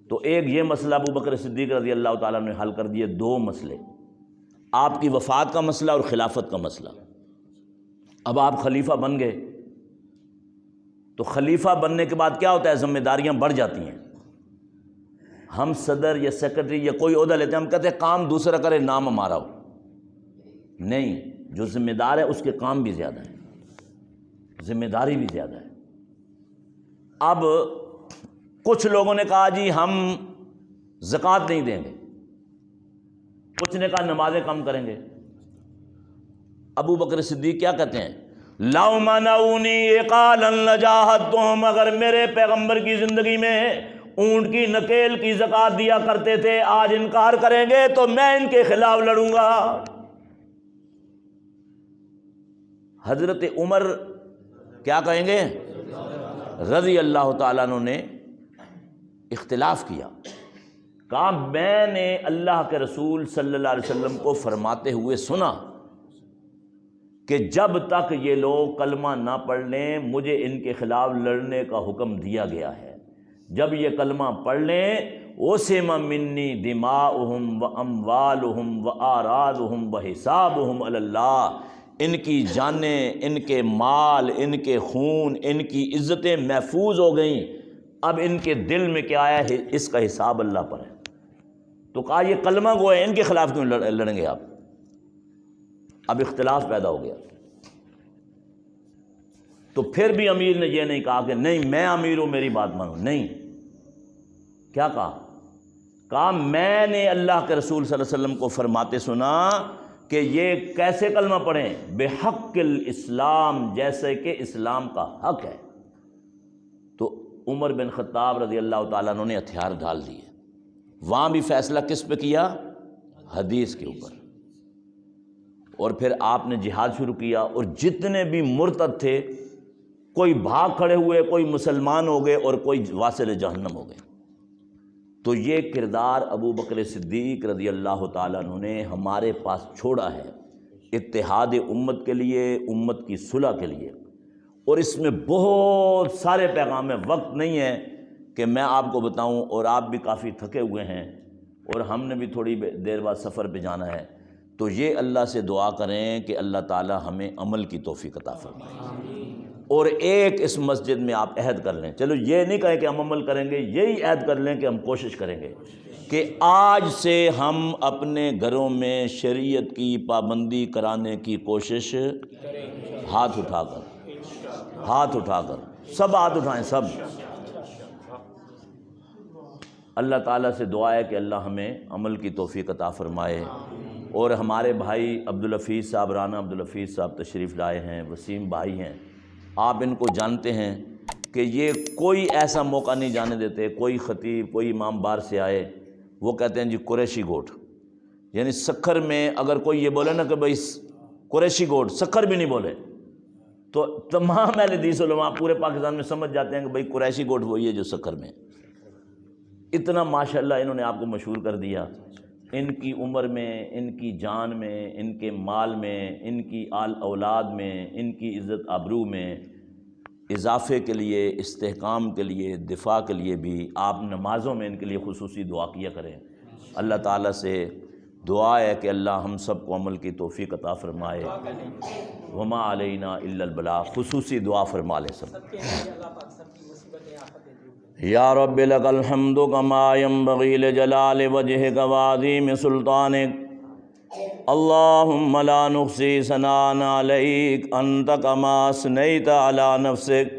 تو ایک یہ مسئلہ ابو بکر صدیق رضی اللہ تعالیٰ نے حل کر دیے، دو مسئلے، آپ کی وفات کا مسئلہ اور خلافت کا مسئلہ۔ اب آپ خلیفہ بن گئے تو خلیفہ بننے کے بعد کیا ہوتا ہے؟ ذمہ داریاں بڑھ جاتی ہیں۔ ہم صدر یا سیکرٹری یا کوئی عہدہ لیتے ہیں، ہم کہتے ہیں کام دوسرا کرے نام ہمارا ہو، نہیں، جو ذمہ دار ہے اس کے کام بھی زیادہ ہے، ذمہ داری بھی زیادہ ہے۔ اب کچھ لوگوں نے کہا جی ہم زکوٰۃ نہیں دیں گے، کچھ نے کہا نمازیں کم کریں گے۔ ابو بکر صدیق کیا کہتے ہیں؟ لَوْ مَنَعُونِي عِقَالًا لَجَاهَدتُّهُمْ، اگر میرے پیغمبر کی زندگی میں اونٹ کی نکیل کی زکوٰۃ دیا کرتے تھے، آج انکار کریں گے تو میں ان کے خلاف لڑوں گا۔ حضرت عمر کیا کہیں گے؟ رضی اللہ تعالیٰ عنہ نے اختلاف کیا، کہا میں نے اللہ کے رسول صلی اللہ علیہ وسلم کو فرماتے ہوئے سنا کہ جب تک یہ لوگ کلمہ نہ پڑھ لیں مجھے ان کے خلاف لڑنے کا حکم دیا گیا ہے، جب یہ کلمہ پڑھ لیں وَسِمَ مِنِّي دِمَاؤُهُمْ وَأَمْوَالُهُمْ وَآرَادُهُمْ وَحِسَابُهُمْ عَلَى اللَّهِ، ان کی جانیں، ان کے مال، ان کے خون، ان کی عزتیں محفوظ ہو گئیں، اب ان کے دل میں کیا ہے؟ اس کا حساب اللہ پر ہے۔ تو کہا یہ کلمہ گو ہے، ان کے خلاف کیوں لڑیں گے آپ؟ اب اختلاف پیدا ہو گیا۔ تو پھر بھی امیر نے یہ نہیں کہا کہ نہیں میں امیر ہوں میری بات مانو، نہیں، کیا کہا میں نے اللہ کے رسول صلی اللہ علیہ وسلم کو فرماتے سنا کہ یہ کیسے کلمہ پڑھیں؟ بحق الاسلام، جیسے کہ اسلام کا حق ہے۔ تو عمر بن خطاب رضی اللہ تعالیٰ عنہ نے ہتھیار ڈال دیے، وہاں بھی فیصلہ کس پہ کیا؟ حدیث کے اوپر۔ اور پھر آپ نے جہاد شروع کیا اور جتنے بھی مرتد تھے کوئی بھاگ کھڑے ہوئے، کوئی مسلمان ہو گئے اور کوئی واصل جہنم ہو گئے۔ تو یہ کردار ابو بکر صدیق رضی اللہ تعالیٰ عنہ نے ہمارے پاس چھوڑا ہے اتحاد امت کے لیے، امت کی صلح کے لیے۔ اور اس میں بہت سارے پیغام ہیں، وقت نہیں ہے کہ میں آپ کو بتاؤں، اور آپ بھی کافی تھکے ہوئے ہیں اور ہم نے بھی تھوڑی دیر بعد سفر پہ جانا ہے۔ تو یہ اللہ سے دعا کریں کہ اللہ تعالی ہمیں عمل کی توفیق عطا فرمائے۔ اور ایک اس مسجد میں آپ عہد کر لیں، چلو یہ نہیں کہیں کہ ہم عمل کریں گے، یہی عہد کر لیں کہ ہم کوشش کریں گے کہ آج سے ہم اپنے گھروں میں شریعت کی پابندی کرانے کی کوشش، ہاتھ اٹھا کر سب ہاتھ اٹھائیں، سب۔ اللہ تعالیٰ سے دعا ہے کہ اللہ ہمیں عمل کی توفیق عطا فرمائے۔ اور ہمارے بھائی عبدالحفیظ صاحب، رانا عبدالحفیظ صاحب تشریف لائے ہیں، وسیم بھائی ہیں، آپ ان کو جانتے ہیں کہ یہ کوئی ایسا موقع نہیں جانے دیتے، کوئی خطیب، کوئی امام باہر سے آئے وہ کہتے ہیں جی قریشی گوٹ، یعنی سکھر میں اگر کوئی یہ بولے نا کہ بھائی قریشی گوٹ، سکھر بھی نہیں بولے تو تمام اہل حدیث علماء پورے پاکستان میں سمجھ جاتے ہیں کہ بھائی قریشی گوٹ وہی ہے جو سکھر میں۔ اتنا ماشاءاللہ انہوں نے آپ کو مشہور کر دیا۔ ان کی عمر میں، ان کی جان میں، ان کے مال میں، ان کی آل اولاد میں، ان کی عزت آبرو میں اضافے کے لیے، استحکام کے لیے، دفاع کے لیے بھی آپ نمازوں میں ان کے لیے خصوصی دعا کیا کریں۔ اللہ تعالیٰ سے دعا ہے کہ اللہ ہم سب کو عمل کی توفیق عطا فرمائے۔ وما علینا الا البلاغ، خصوصی دعا فرما لیں سب۔ یا رب لک الحمد کما ینبغی لجلال وجہک وعظیم سلطانک، اللہم لا نحصی ثناء علیک انت کما اثنیت علی نفسک،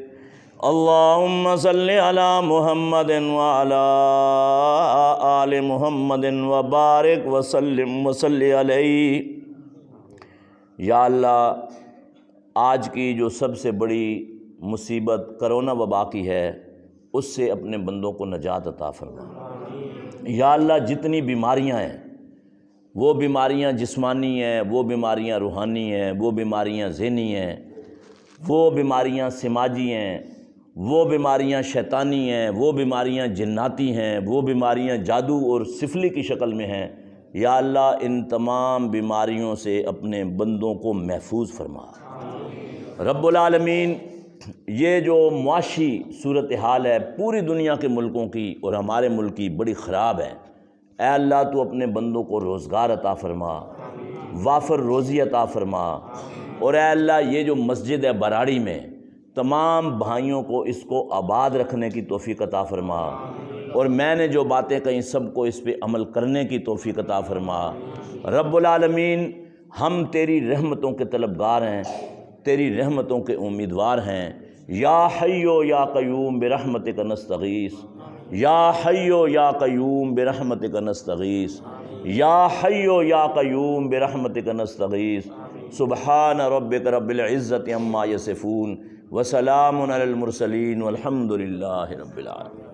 اللہم صلی علی محمد وعلی آل محمد وبارک وسلم وصلی علیہ۔ یا اللہ، آج کی جو سب سے بڑی مصیبت کرونا وبا کی ہے، اس سے اپنے بندوں کو نجات عطا فرما۔ یا اللہ، جتنی بیماریاں ہیں، وہ بیماریاں جسمانی ہیں، وہ بیماریاں روحانی ہیں، وہ بیماریاں ذہنی ہیں، وہ بیماریاں سماجی ہیں، وہ بیماریاں شیطانی ہیں، وہ بیماریاں جناتی ہیں، وہ بیماریاں جادو اور سفلی کی شکل میں ہیں۔ یا اللہ، ان تمام بیماریوں سے اپنے بندوں کو محفوظ فرما۔ رب العالمین، یہ جو معاشی صورتحال ہے پوری دنیا کے ملکوں کی اور ہمارے ملک کی بڑی خراب ہے، اے اللہ تو اپنے بندوں کو روزگار عطا فرما، وافر روزی عطا فرما۔ اور اے اللہ، یہ جو مسجد ہے براڑی میں، تمام بھائیوں کو اس کو آباد رکھنے کی توفیق عطا فرما، اور میں نے جو باتیں کہیں سب کو اس پہ عمل کرنے کی توفیق عطا فرما۔ رب العالمین، ہم تیری رحمتوں کے طلبگار ہیں، تیری رحمتوں کے امیدوار ہیں۔ یا حیو یا قیوم برحمتک نستغیث، یا حیو یا قیوم برحمتک نستغیث، یا حیو یا قیوم برحمتک نستغیث۔ سبحان ربک رب العزت عما یصفون وسلام علی المرسلین والحمد للہ رب العالمین۔